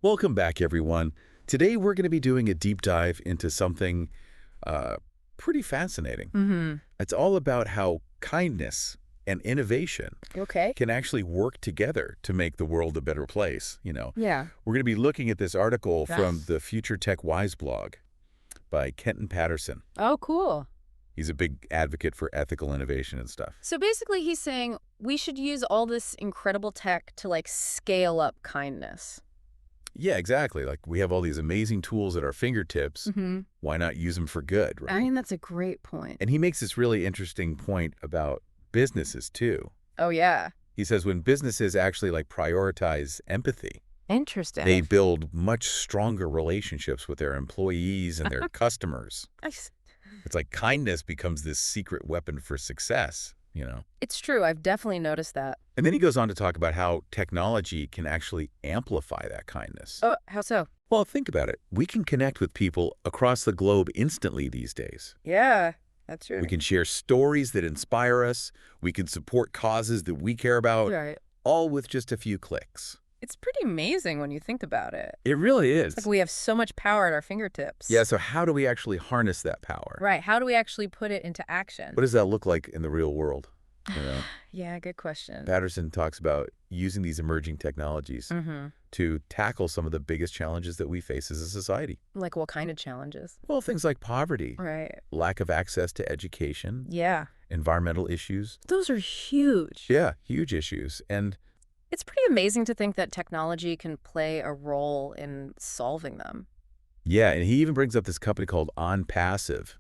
Welcome back, everyone. Today, we're going to be doing a deep dive into something uh, pretty fascinating. Mm-hmm. It's all about how kindness and innovation Okay. can actually work together to make the world a better place. Yeah. We're going to be looking at this article from Yes. the Future Tech Wise blog by Kenton Patterson. Oh, cool. He's a big advocate for ethical innovation and stuff. So basically, he's saying we should use all this incredible tech to scale up kindness. Yeah, exactly. Like, we have all these amazing tools at our fingertips. Mm-hmm. Why not use them for good, I right? mean, that's a great point. And he makes this really interesting point about businesses, too. Oh, yeah. He says when businesses actually prioritize empathy, Interesting. they build much stronger relationships with their employees and their customers. Nice. It's like kindness becomes this secret weapon for success. It's true. I've definitely noticed that. And then he goes on to talk about how technology can actually amplify that kindness. Oh, how so? Well, think about it. We can connect with people across the globe instantly these days. Yeah, that's true. We can share stories that inspire us. We can support causes that we care about, Right. all with just a few clicks. It's pretty amazing when you think about it. It really is. It's like we have so much power at our fingertips. Yeah, so how do we actually harness that power? Right. How do we actually put it into action? What does that look like in the real world? Yeah, good question. Patterson talks about using these emerging technologies Mm-hmm. to tackle some of the biggest challenges that we face as a society. Like what kind of challenges? Well, things like poverty, Right. lack of access to education, Yeah. environmental issues. Those are huge. Yeah, huge issues. And It's pretty amazing to think that technology can play a role in solving them. yeah, and he even brings up this company called On Passive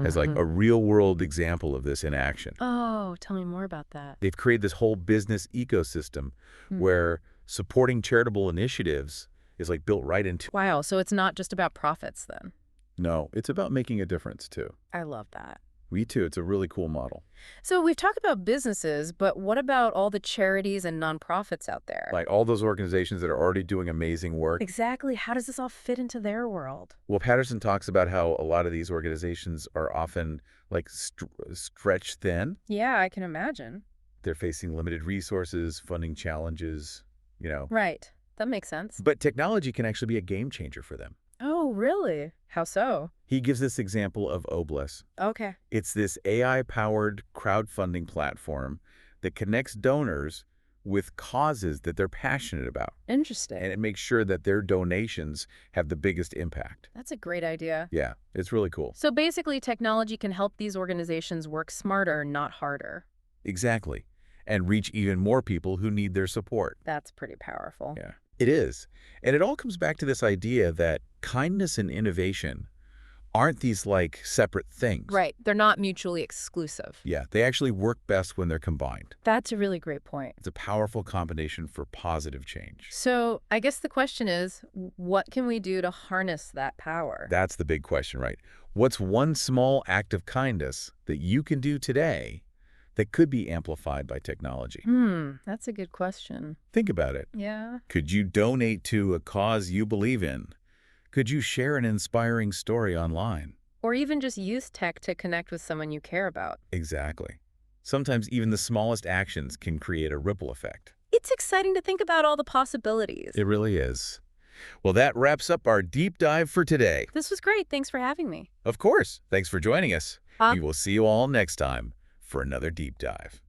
as a real-world example of this in action. Oh, tell me more about that. They've created this whole business ecosystem Hmm. where supporting charitable initiatives is built right into. Wow, so it's not just about profits then. No, it's about making a difference too. I love that. Me too. It's a really cool model. So we've talked about businesses, but what about all the charities and nonprofits out there? Like all those organizations that are already doing amazing work. Exactly. How does this all fit into their world? Well, Patterson talks about how a lot of these organizations are often stretched thin. Yeah, I can imagine. They're facing limited resources, funding challenges. Right. That makes sense. But technology can actually be a game changer for them. Oh, really? How so? He gives this example of Obless. Okay. It's this AI-powered crowdfunding platform that connects donors with causes that they're passionate about. Interesting. And it makes sure that their donations have the biggest impact. That's a great idea. Yeah, it's really cool. So basically, technology can help these organizations work smarter, not harder. Exactly. And reach even more people who need their support. That's pretty powerful. Yeah, it is. And it all comes back to this idea that kindness and innovation aren't these separate things. Right. They're not mutually exclusive. Yeah, they actually work best when they're combined. That's a really great point. It's a powerful combination for positive change. So I guess the question is, what can we do to harness that power? That's the big question, right? What's one small act of kindness that you can do today that could be amplified by technology? That's a good question. Think about it. Yeah. Could you donate to a cause you believe in? Could you share an inspiring story online? Or even just use tech to connect with someone you care about. Exactly. Sometimes even the smallest actions can create a ripple effect. It's exciting to think about all the possibilities. It really is. Well, that wraps up our deep dive for today. This was great. Thanks for having me. Of course. Thanks for joining us. We will see you all next time for another deep dive.